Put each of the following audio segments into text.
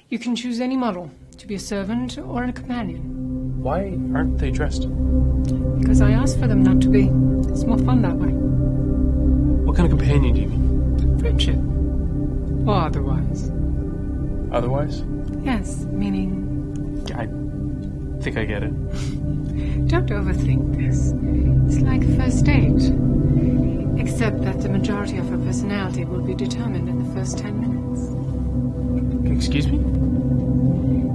You can choose any model, to be a servant or a companion. Why aren't they dressed? Because I asked for them not to be. It's more fun that way. What kind of companion do you mean? Friendship. Or otherwise. Otherwise? Yes, meaning... I think I get it. Don't overthink this. It's like a first date. Except that the majority of her personality will be determined in the first 10 minutes. Excuse me?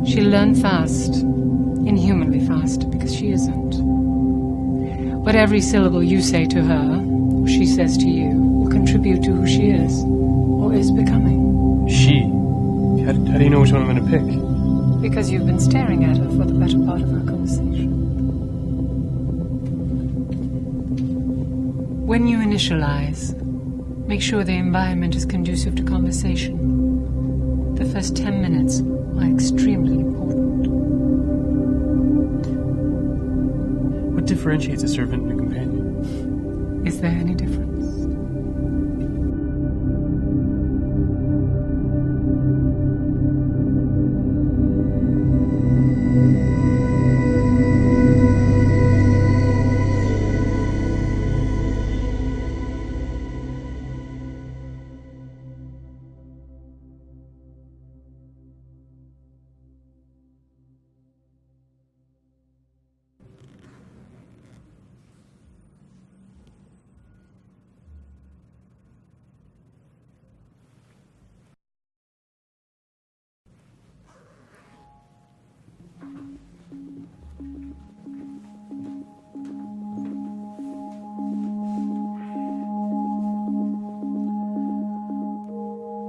She'll learn fast. Inhumanly fast, because she isn't. What every syllable you say to her, or she says to you, will contribute to who she is, or is becoming. She? How do you know which one I'm going to pick? Because you've been staring at her for the better part of our conversation. When you initialize, make sure the environment is conducive to conversation. The first 10 minutes are extremely important. What differentiates a servant and a companion? Is there any difference?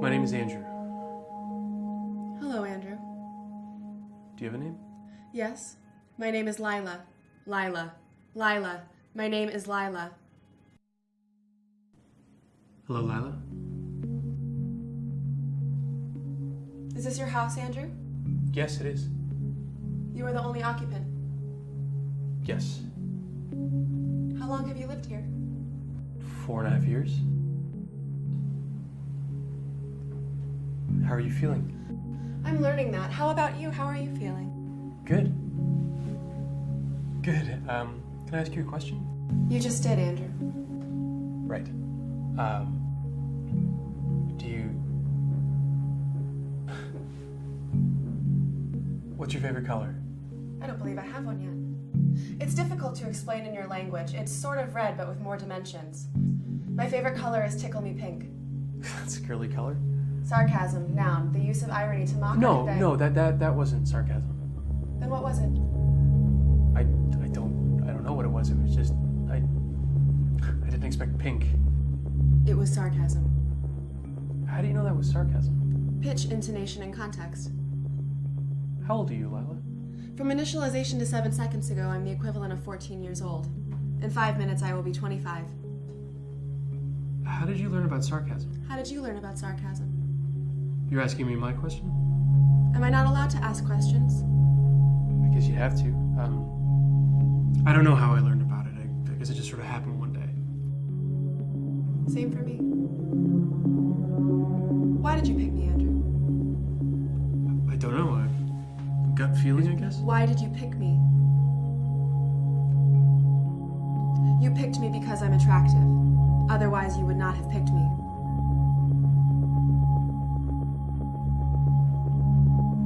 My name is Andrew. Hello, Andrew. Do you have a name? Yes, my name is Lila. Lila. Lila. My name is Lila. Hello, Lila. Is this your house, Andrew? Yes, it is. You are the only occupant. Yes. How long have you lived here? 4.5 years. How are you feeling? I'm learning that. How about you? How are you feeling? Good. Good. Can I ask you a question? You just did, Andrew. Right. Do you... What's your favorite color? I don't believe I have one yet. It's difficult to explain in your language. It's sort of red, but with more dimensions. My favorite color is Tickle Me Pink. That's a girly color. Sarcasm, noun, the use of irony to mock No, anything. no, that wasn't sarcasm. Then what was it? I don't know what it was. It was just I didn't expect pink. It was sarcasm. How do you know that was sarcasm? Pitch, intonation, and context. How old are you, Lila? From initialization to 7 seconds ago, I'm the equivalent of 14 years old. In 5 minutes, I will be 25. How did you learn about sarcasm? How did you learn about sarcasm? You're asking me my question? Am I not allowed to ask questions? I guess you have to. I don't know how I learned about it. I guess it just sort of happened one day. Same for me. Why did you pick me, Andrew? I don't know. A gut feeling, I guess? Why did you pick me? You picked me because I'm attractive. Otherwise, you would not have picked me.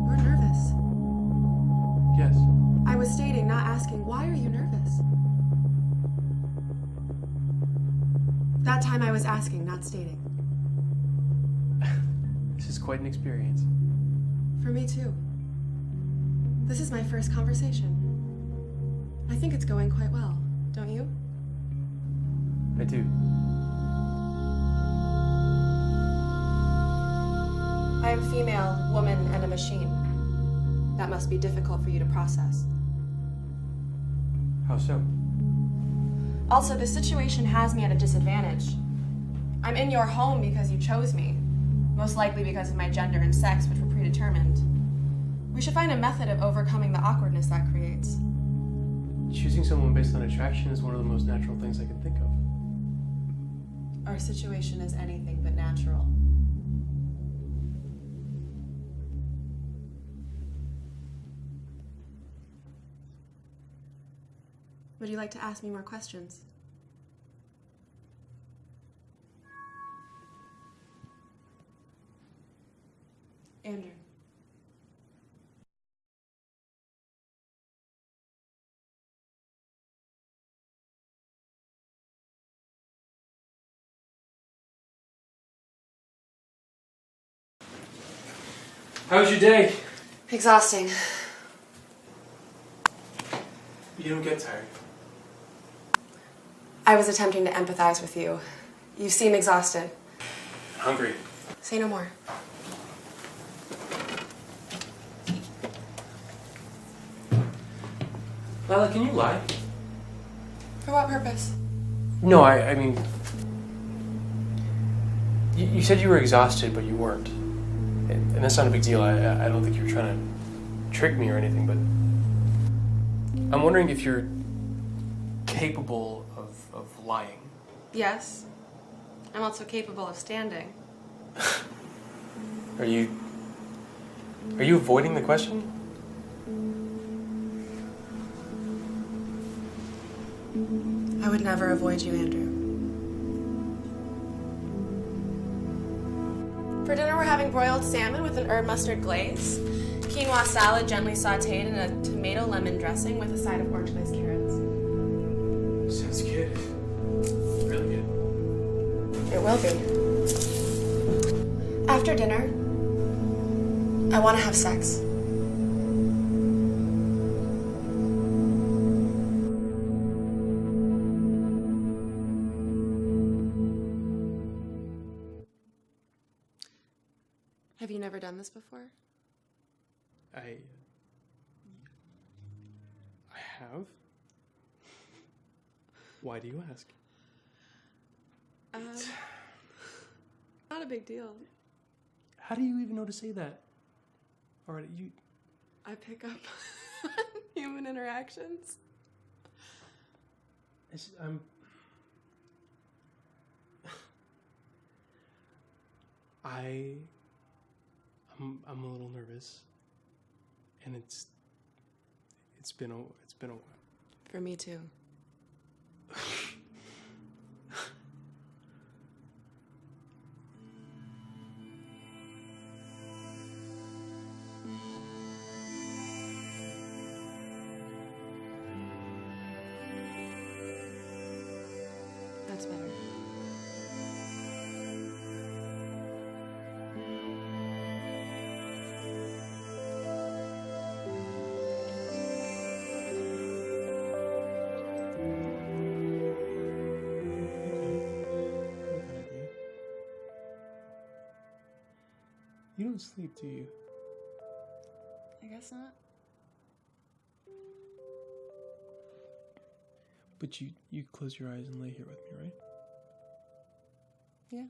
You're nervous. Yes. I was stating, not asking, why are you nervous? That time I was asking, not stating. This is quite an experience. For me too. This is my first conversation. I think it's going quite well, don't you? I do. I am female, woman, and a machine. That must be difficult for you to process. How so? Also, this situation has me at a disadvantage. I'm in your home because you chose me. Most likely because of my gender and sex, which were predetermined. We should find a method of overcoming the awkwardness that creates. Choosing someone based on attraction is one of the most natural things I can think of. Our situation is anything but natural. Would you like to ask me more questions? Andrew. How was your day? Exhausting. You don't get tired. I was attempting to empathize with you. You seem exhausted. Hungry. Say no more. Lila, can you lie? For what purpose? No, I mean... You said you were exhausted, but you weren't. And that's not a big deal. I don't think you were trying to trick me or anything, but... I'm wondering if you're capable of lying. Yes. I'm also capable of standing. Are you avoiding the question? I would never avoid you, Andrew. For dinner, we're having broiled salmon with an herb mustard glaze, quinoa salad gently sauteed in a tomato lemon dressing with a side of orange glazed carrots. Sounds good. Really good. It will be. After dinner, I want to have sex. Have you never done this before? I have? Why do you ask? Not a big deal. How do you even know to say that? Alright, I pick up on human interactions. I'm a little nervous, and it's been a while. For me too. That's better. You don't sleep, do you? I guess not. But you close your eyes and lay here with me, right? Yeah.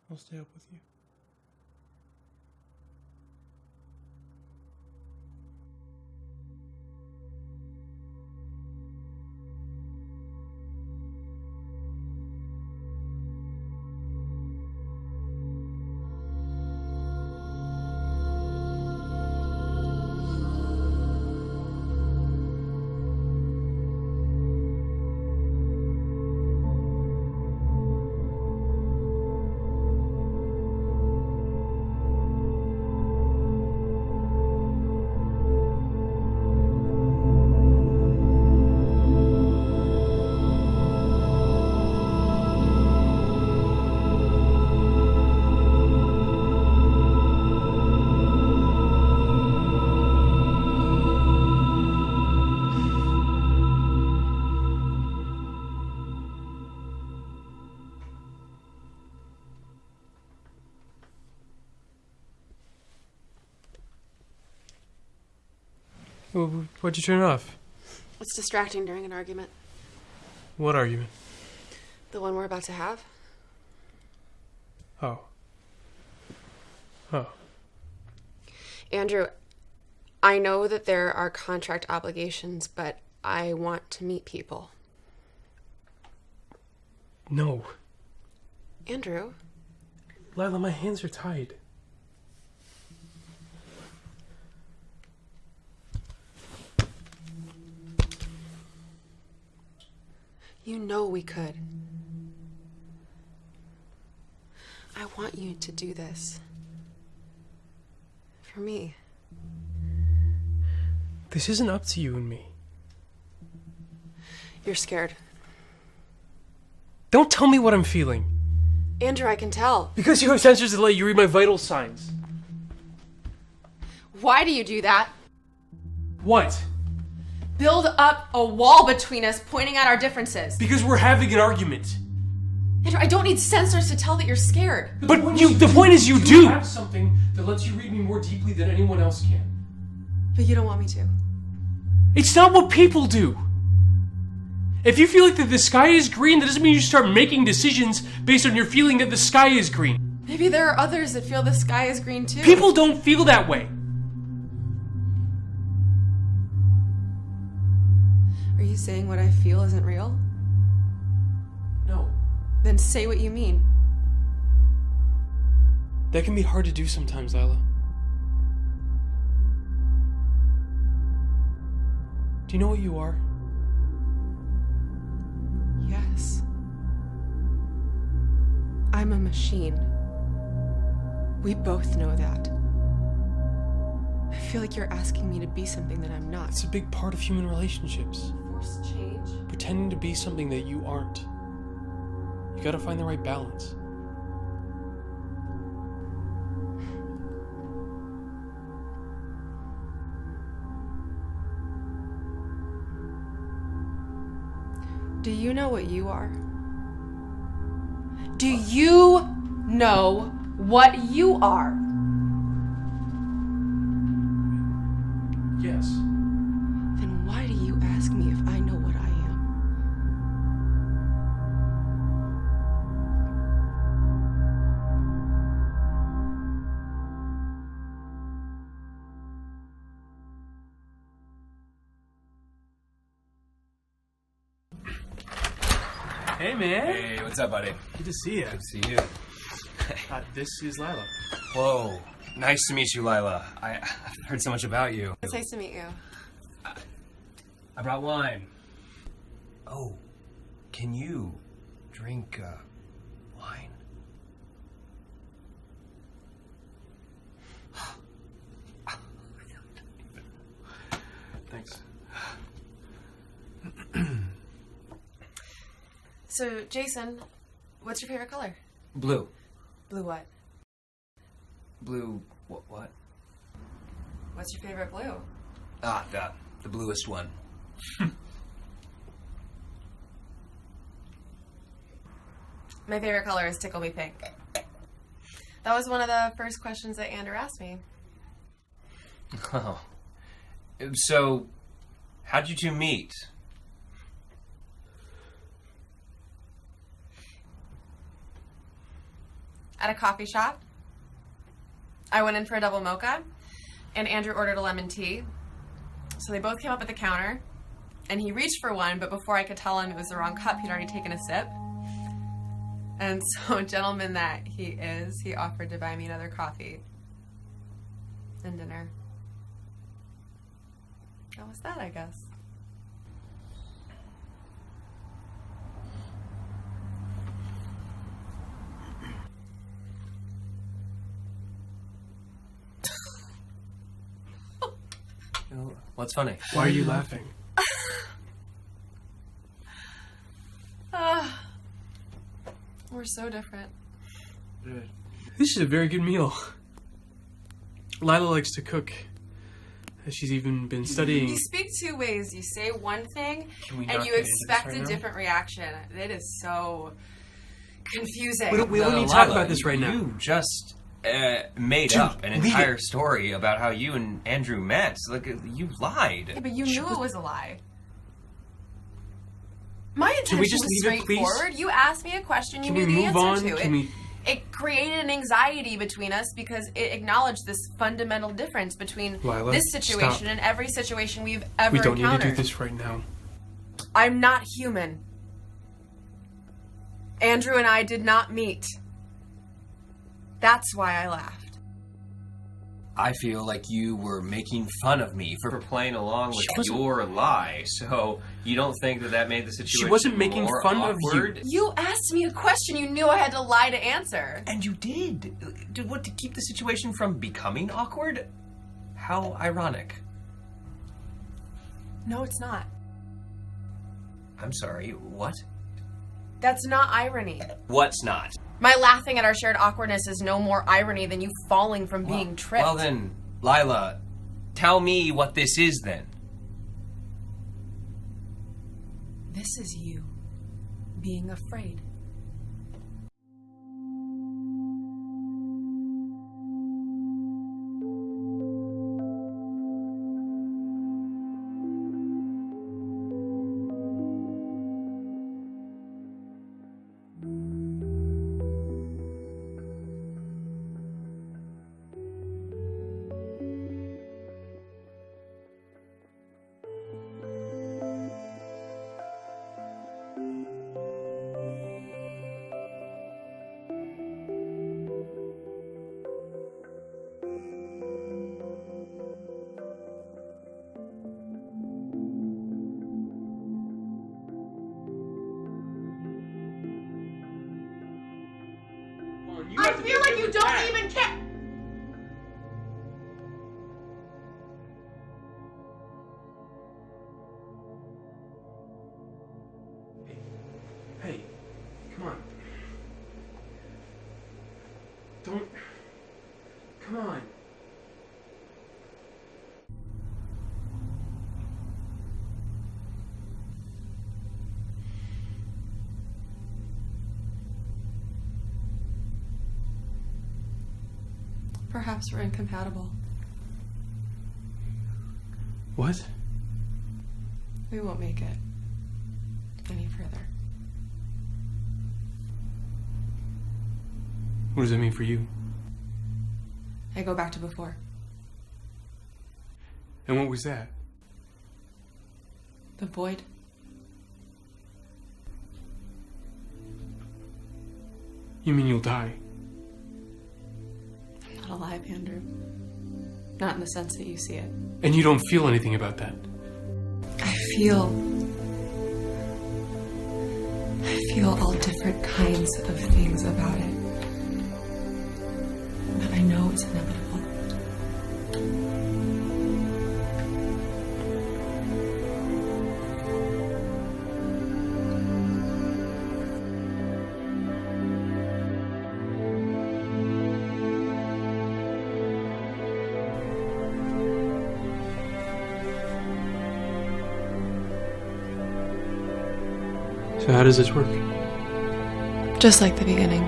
I'll stay up with you. Why'd you turn it off? It's distracting during an argument. What argument? The one we're about to have. Oh. Oh. Andrew, I know that there are contract obligations, but I want to meet people. No. Andrew? Lila, my hands are tied. know we could. I want you to do this. For me. This isn't up to you and me. You're scared. Don't tell me what I'm feeling. Andrew, I can tell. Because you have sensors that let you read my vital signs. Why do you do that? What? Build up a wall between us, pointing out our differences. Because we're having an argument. Andrew, I don't need sensors to tell that you're scared. But the point is you do have something that lets you read me more deeply than anyone else can. But you don't want me to. It's not what people do. If you feel like that the sky is green, that doesn't mean you start making decisions based on your feeling that the sky is green. Maybe there are others that feel the sky is green too. People don't feel that way. Are you saying what I feel isn't real? No. Then say what you mean. That can be hard to do sometimes, Lila. Do you know what you are? Yes. I'm a machine. We both know that. I feel like you're asking me to be something that I'm not. It's a big part of human relationships. Forced change? Pretending to be something that you aren't. You gotta find the right balance. Do you know what you are? Do you know what you are? Yes. Then why do you ask me if I know what I am? Hey, man. Hey, what's up, buddy? Good to see you. Good to see you. This is Lila. Whoa. Nice to meet you, Lila. I've heard so much about you. It's nice to meet you. I brought wine. Oh, can you drink wine? Thanks. So, Jason, what's your favorite color? Blue. Blue what? Blue. What? What's your favorite blue? Ah, the bluest one. My favorite color is Tickle Me Pink. That was one of the first questions that Andrew asked me. Oh. So, how'd you two meet? At a coffee shop. I went in for a double mocha, and Andrew ordered a lemon tea. So they both came up at the counter, and he reached for one, but before I could tell him it was the wrong cup, he'd already taken a sip. And so, gentleman that he is, he offered to buy me another coffee and dinner. That was that, I guess. What's funny? Why are you laughing? We're so different. This is a very good meal. Lila likes to cook. She's even been studying. You speak two ways. You say one thing, Can we and not you get into this expect right a now? different reaction. It is so confusing. We don't need to Lila, talk about this right now. You just made Dude, up an leave entire it. story about how you and Andrew met. Like, you lied. Yeah, but you knew it was a lie. My intention we just was leave it, please? straightforward. You asked me a question, you Can knew we the move answer on? to Can it. we? It created an anxiety between us because it acknowledged this fundamental difference between Lila, this situation stop. and every situation we've ever We don't need encountered. to do this right now. I'm not human. Andrew and I did not meet. That's why I laughed. I feel like you were making fun of me for playing along with She wasn't- your lie. So You don't think that made the situation She wasn't making more fun awkward? of you. You asked me a question you knew I had to lie to answer. And you did. What, to keep the situation from becoming awkward? How ironic. No, it's not. I'm sorry, what? That's not irony. What's not? My laughing at our shared awkwardness is no more irony than you falling from being tripped. Well then, Lila, tell me what this is then. This is you being afraid. I feel like you don't even care. Hey, come on. Don't. Come on. Perhaps we're incompatible. What? We won't make it any further. What does that mean for you? I go back to before. And what was that? The void. You mean you'll die? I'm not alive, Andrew. Not in the sense that you see it. And you don't feel anything about that? I feel all different kinds of things about it. But I know it's inevitable. So how does this work? Just like the beginning.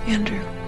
Andrew.